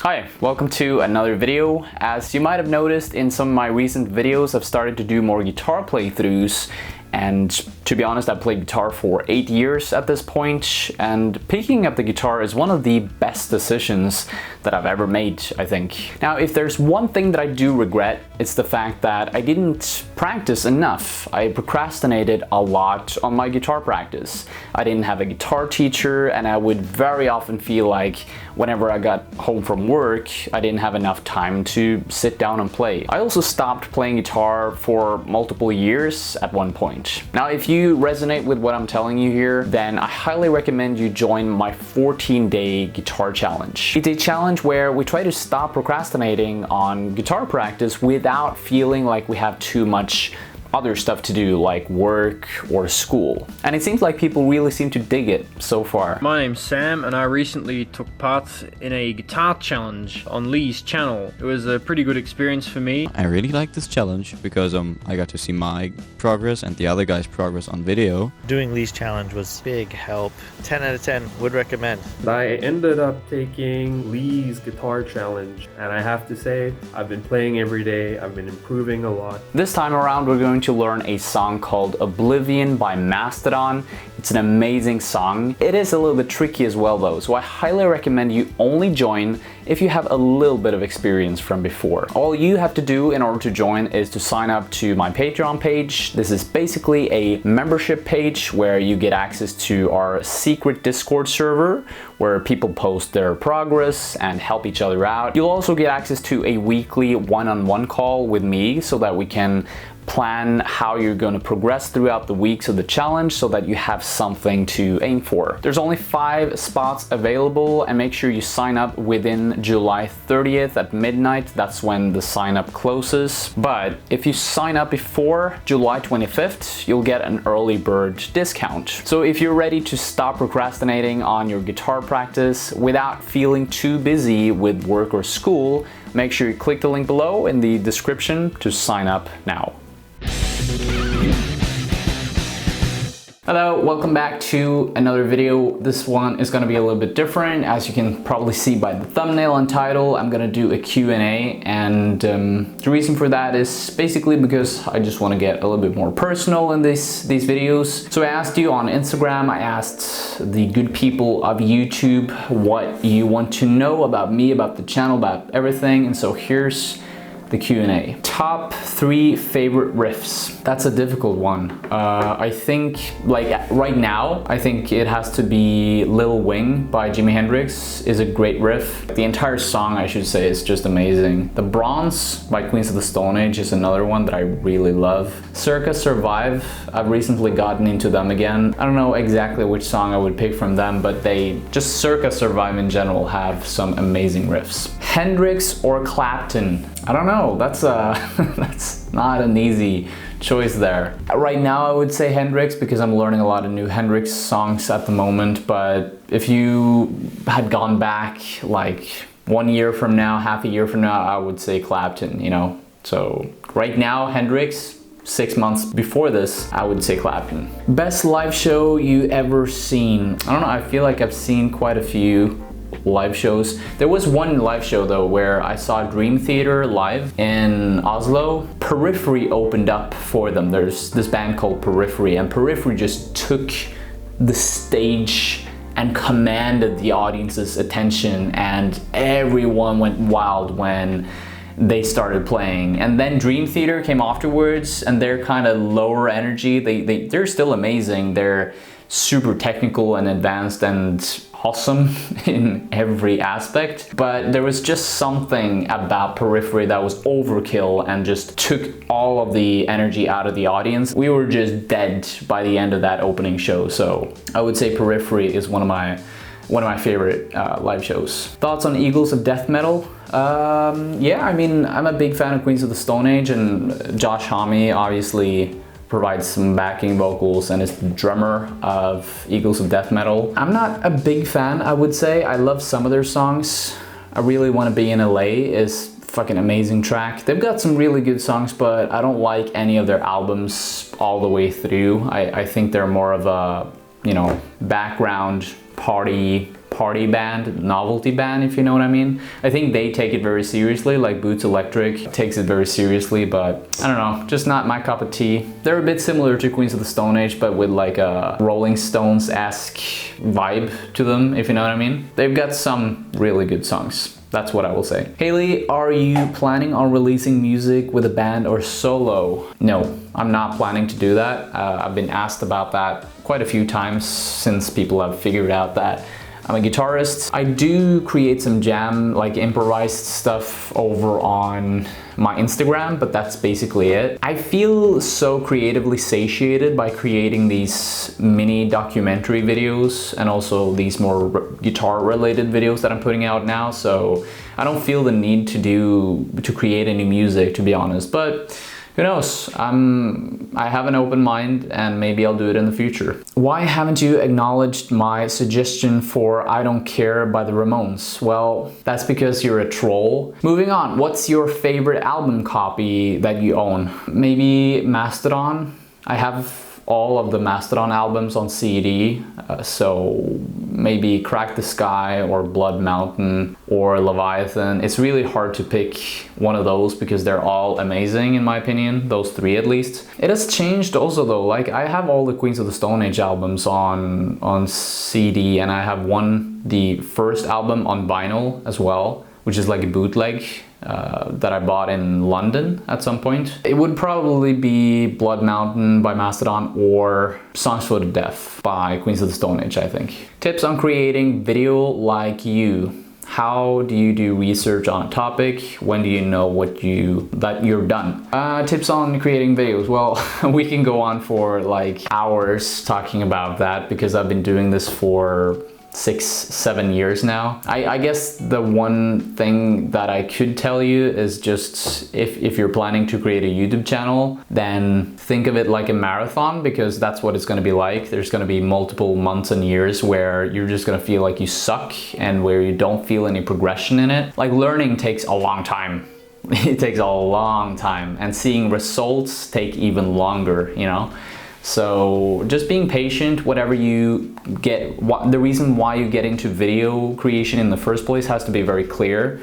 Hi, welcome to another video. As you might have noticed in some of my recent videos, I've started to do more guitar playthroughs, and to be honest, I've played guitar for 8 years at this point, and picking up the guitar is one of the best decisions that I've ever made, I think. Now, if there's one thing that I do regret, it's the fact that I didn't practice enough. I procrastinated a lot on my guitar practice. I didn't have a guitar teacher, and I would very often feel like whenever I got home from work, I didn't have enough time to sit down and play. I also stopped playing guitar for multiple years at one point. Now, if you resonate with what I'm telling you here, then I highly recommend you join my 14-day guitar challenge. It's a challenge where we try to stop procrastinating on guitar practice without feeling like we have too much other stuff to do, like work or school. And it seems like people really seem to dig it so far. My name's Sam, and I recently took part in a guitar challenge on Lee's channel. It was a pretty good experience for me. I really like this challenge because I got to see my progress and the other guy's progress on video. Doing Lee's challenge was big help. 10 out of 10 would recommend. I ended up taking Lee's guitar challenge, and I have to say, I've been playing every day. I've been improving a lot. This time around, we're going to learn a song called Oblivion by Mastodon. It's an amazing song. It is a little bit tricky as well though, so I highly recommend you only join if you have a little bit of experience from before. All you have to do in order to join is to sign up to my Patreon page. This is basically a membership page where you get access to our secret Discord server where people post their progress and help each other out. You'll also get access to a weekly one-on-one call with me so that we can plan how you're going to progress throughout the weeks of the challenge so that you have something to aim for. There's only 5 spots available, and make sure you sign up within July 30th at midnight. That's when the sign up closes. But if you sign up before July 25th, you'll get an early bird discount. So if you're ready to stop procrastinating on your guitar practice without feeling too busy with work or school, make sure you click the link below in the description to sign up now. Hello, welcome back to another video. This one is going to be a little bit different. As you can probably see by the thumbnail and title, I'm going to do a Q&A, and the reason for that is basically because I just want to get a little bit more personal in these videos. So I asked you on Instagram, I asked the good people of YouTube what you want to know about me, about the channel, about everything, and so here's the Q&A. Top 3 favorite riffs. That's a difficult one. I think, like right now, I think it has to be Little Wing by Jimi Hendrix is a great riff. The entire song, I should say, is just amazing. The Bronze by Queens of the Stone Age is another one that I really love. Circa Survive, I've recently gotten into them again. I don't know exactly which song I would pick from them, but they, just Circa Survive in general, have some amazing riffs. Hendrix or Clapton? I don't know, that's that's not an easy choice there. Right now I would say Hendrix because I'm learning a lot of new Hendrix songs at the moment, but if you had gone back like 1 year from now, half a year from now, I would say Clapton, you know? So right now Hendrix, 6 months before this, I would say Clapton. Best live show you ever seen? I don't know, I feel like I've seen quite a few live shows. There was one live show though where I saw Dream Theater live in Oslo. Periphery opened up for them. There's this band called Periphery, and Periphery just took the stage and commanded the audience's attention, and everyone went wild when they started playing. And then Dream Theater came afterwards, and they're kind of lower energy. They're still amazing. They're super technical and advanced and awesome in every aspect, but there was just something about Periphery that was overkill and just took all of the energy out of the audience. We were just dead by the end of that opening show, so I would say Periphery is one of my favorite live shows. Thoughts on Eagles of Death Metal? Yeah, I mean, I'm a big fan of Queens of the Stone Age, and Josh Homme obviously provides some backing vocals and is the drummer of Eagles of Death Metal. I'm not a big fan, I would say. I love some of their songs. I Really Want to Be in LA is fucking amazing track. They've got some really good songs, but I don't like any of their albums all the way through. I think they're more of a, you know, background party party band, novelty band, if you know what I mean. I think they take it very seriously, like Boots Electric takes it very seriously, but I don't know, just not my cup of tea. They're a bit similar to Queens of the Stone Age, but with like a Rolling Stones-esque vibe to them, if you know what I mean. They've got some really good songs. That's what I will say. Haley, are you planning on releasing music with a band or solo? No, I'm not planning to do that. I've been asked about that quite a few times since people have figured out that I'm a guitarist. I do create some jam, like improvised stuff over on my Instagram, but that's basically it. I feel so creatively satiated by creating these mini documentary videos and also these more guitar related videos that I'm putting out now, so I don't feel the need to create any music, to be honest, but who knows? I have an open mind and maybe I'll do it in the future. Why haven't you acknowledged my suggestion for I Don't Care by the Ramones? Well, that's because you're a troll. Moving on, what's your favorite album copy that you own? Maybe Mastodon? I have all of the Mastodon albums on CD, so maybe Crack the Sky or Blood Mountain or Leviathan. It's really hard to pick one of those because they're all amazing in my opinion, those three at least. It has changed also though, like I have all the Queens of the Stone Age albums on CD, and I have the first album on vinyl as well, which is like a bootleg that I bought in London at some point. It would probably be Blood Mountain by Mastodon or Songs for the Deaf by Queens of the Stone Age, I think. Tips on creating video like you. How do you do research on a topic? When do you know that you're done? Tips on creating videos. Well, we can go on for like hours talking about that because I've been doing this for 6-7 years now. I guess the one thing that I could tell you is just if you're planning to create a YouTube channel, then think of it like a marathon, because that's what it's going to be like. There's going to be multiple months and years where you're just going to feel like you suck and where you don't feel any progression in it. Like learning takes a long time. It takes a long time, and seeing results take even longer, you know? So just being patient, whatever you get, the reason why you get into video creation in the first place has to be very clear.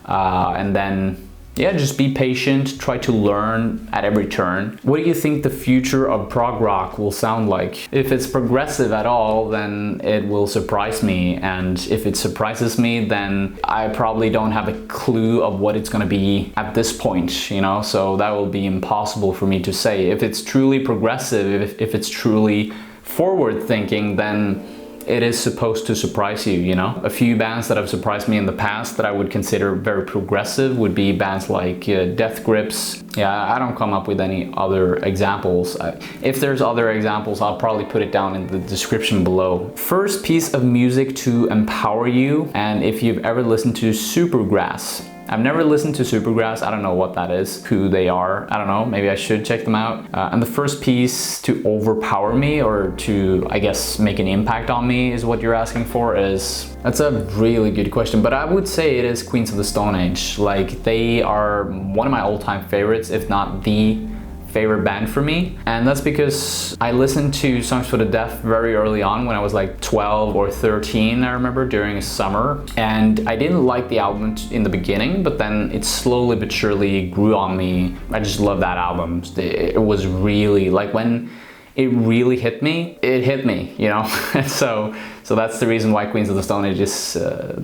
And then, yeah, just be patient, try to learn at every turn. What do you think the future of prog rock will sound like? If it's progressive at all, then it will surprise me. And if it surprises me, then I probably don't have a clue of what it's gonna be at this point, you know? So that will be impossible for me to say. If it's truly progressive, if it's truly forward thinking, then it is supposed to surprise you, you know? A few bands that have surprised me in the past that I would consider very progressive would be bands like Death Grips. Yeah, I don't come up with any other examples. If there's other examples, I'll probably put it down in the description below. First piece of music to empower you, and if you've ever listened to Supergrass. I've never listened to Supergrass, I don't know what that is, who they are, I don't know, maybe I should check them out. And the first piece to overpower me, or to, I guess, make an impact on me is what you're asking for is, that's a really good question, but I would say it is Queens of the Stone Age. Like, they are one of my all-time favorites, if not the favorite band for me, and that's because I listened to Songs for the Deaf very early on when I was like 12 or 13, I remember, during summer, and I didn't like the album in the beginning, but then it slowly but surely grew on me. I just love that album. It was really, like, when it really hit me, you know? So that's the reason why Queens of the Stone Age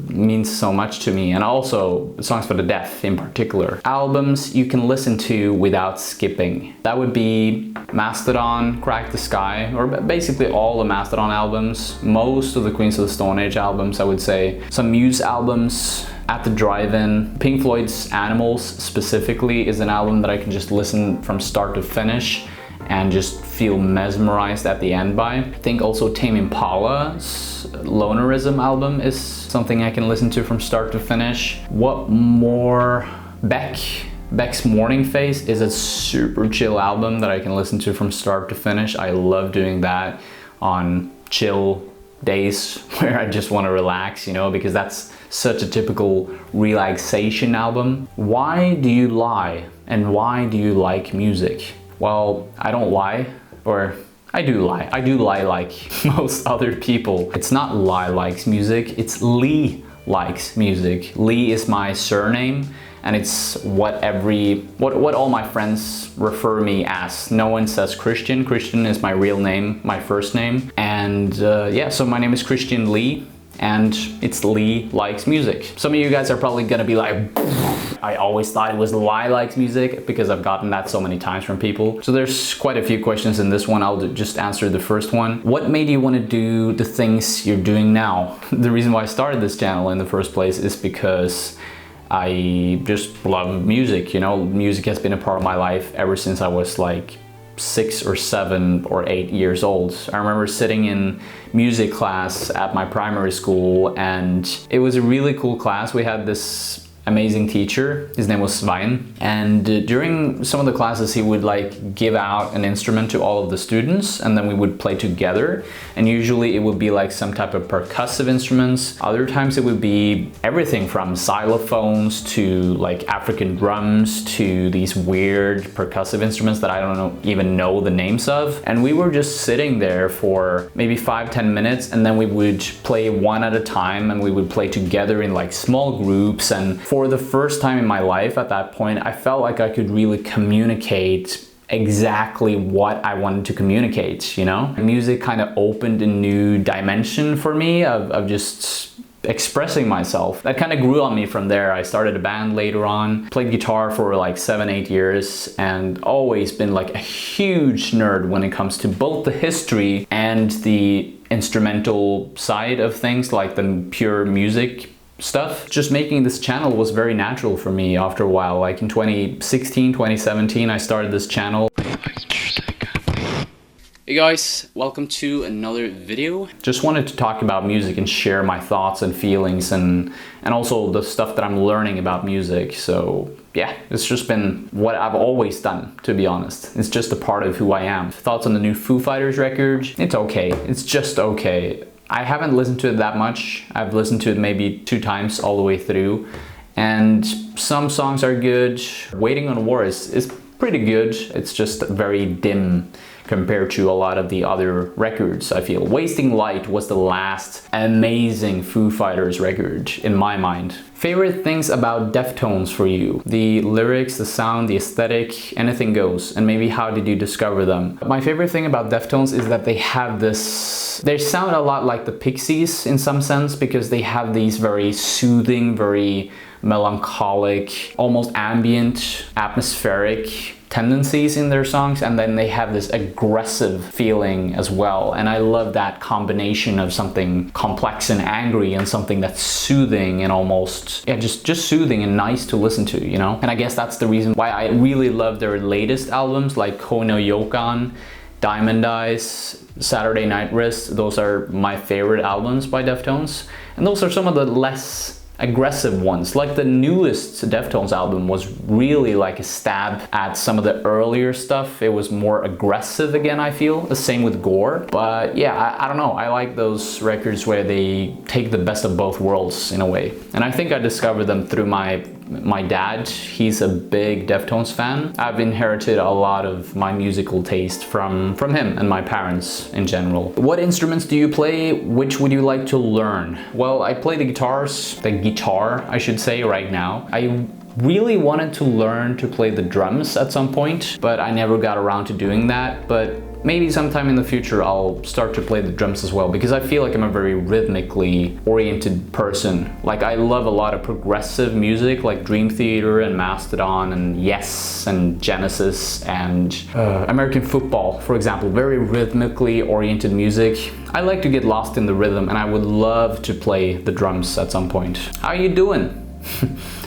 means so much to me, and also Songs for the Deaf in particular. Albums you can listen to without skipping. That would be Mastodon, Crack the Sky, or basically all the Mastodon albums, most of the Queens of the Stone Age albums, I would say. Some Muse albums, At the Drive-In. Pink Floyd's Animals specifically is an album that I can just listen from start to finish and just feel mesmerized at the end by. I think also Tame Impala's Lonerism album is something I can listen to from start to finish. What more? Beck's Morning Face is a super chill album that I can listen to from start to finish. I love doing that on chill days where I just want to relax, you know, because that's such a typical relaxation album. Why do you lie, and why do you like music? Well, I don't lie, or I do lie. I do lie like most other people. It's not Lie likes music, it's Lee likes music. Lee is my surname, and it's what all my friends refer me as. No one says Christian. Christian is my real name, my first name. And yeah, so my name is Christian Lee, and it's Lee likes music. Some of you guys are probably gonna be like, I always thought it was Lie likes music, because I've gotten that so many times from people. So there's quite a few questions in this one. I'll just answer the first one. What made you want to do the things you're doing now? The reason why I started this channel in the first place is because I just love music, you know. Music has been a part of my life ever since I was like 6 or 7 or 8 years old. I remember sitting in music class at my primary school, and it was a really cool class. We had this amazing teacher. His name was Svein, and during some of the classes he would like give out an instrument to all of the students, and then we would play together. And usually it would be like some type of percussive instruments. Other times it would be everything from xylophones to like African drums to these weird percussive instruments that I don't even know the names of. And we were just sitting there for maybe 5-10 minutes, and then we would play one at a time, and we would play together in like small groups. And for the first time in my life at that point, I felt like I could really communicate exactly what I wanted to communicate, you know? Music kind of opened a new dimension for me of just expressing myself. That kind of grew on me from there. I started a band later on, played guitar for like 7-8 years, and always been like a huge nerd when it comes to both the history and the instrumental side of things, like the pure music stuff. Just making this channel was very natural for me after a while. Like in 2016, 2017, I started this channel. Hey guys, welcome to another video. Just wanted to talk about music and share my thoughts and feelings, and also the stuff that I'm learning about music. So yeah, it's just been what I've always done, to be honest. It's just a part of who I am. Thoughts on the new Foo Fighters record? It's okay. It's just okay. I haven't listened to it that much. I've listened to it maybe 2 times all the way through, and some songs are good. Waiting on War is pretty good. It's just very dim compared to a lot of the other records, I feel. Wasting Light was the last amazing Foo Fighters record in my mind. Favorite things about Deftones for you? The lyrics, the sound, the aesthetic, anything goes. And maybe how did you discover them? My favorite thing about Deftones is that they have this... They sound a lot like the Pixies in some sense, because they have these very soothing, very melancholic, almost ambient, atmospheric tendencies in their songs, and then they have this aggressive feeling as well. And I love that combination of something complex and angry and something that's soothing and almost, yeah, just soothing and nice to listen to, you know? And I guess that's the reason why I really love their latest albums, like Ko no Yokan, Diamond Eyes, Saturday Night Wrist. Those are my favorite albums by Deftones. And those are some of the less aggressive ones. Like the newest Deftones album was really like a stab at some of the earlier stuff. It was more aggressive again, I feel. The same with Gore. But yeah, I don't know. I like those records where they take the best of both worlds in a way. And I think I discovered them through my dad. He's a big Deftones fan. I've inherited a lot of my musical taste from him and my parents in general. What instruments do you play? Which would you like to learn? Well, I play the guitar, I should say, right now. I really wanted to learn to play the drums at some point, but I never got around to doing that. But maybe sometime in the future I'll start to play the drums as well, because I feel like I'm a very rhythmically oriented person. Like I love a lot of progressive music, like Dream Theater and Mastodon and Yes and Genesis and American Football, for example. Very rhythmically oriented music. I like to get lost in the rhythm, and I would love to play the drums at some point. How are you doing?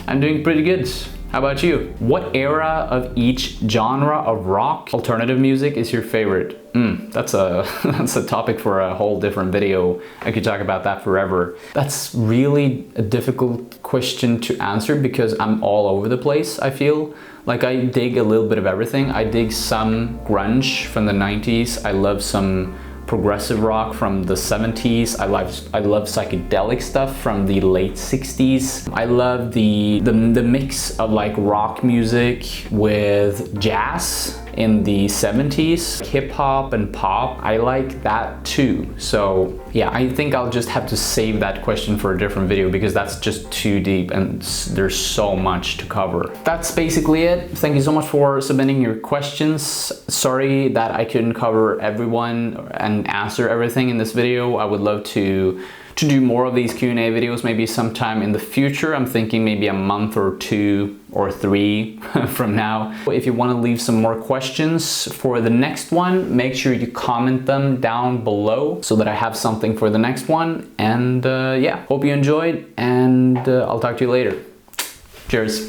I'm doing pretty good. How about you? What era of each genre of rock, alternative music is your favorite? That's a topic for a whole different video. I could talk about that forever. That's really a difficult question to answer, because I'm all over the place, I feel. Like I dig a little bit of everything. I dig some grunge from the 90s. I love some progressive rock from the 70s. I love psychedelic stuff from the late 60s. I love the mix of like rock music with jazz in the 70s. Hip hop and pop, I like that too. So yeah, I think I'll just have to save that question for a different video because that's just too deep and there's so much to cover. That's basically it. Thank you so much for submitting your questions. Sorry that I couldn't cover everyone and answer everything in this video. I would love to do more of these Q&A videos maybe sometime in the future. I'm thinking maybe a month or 2 or 3 from now. If you want to leave some more questions for the next one, make sure you comment them down below so that I have something for the next one. And yeah, hope you enjoyed, and I'll talk to you later. Cheers.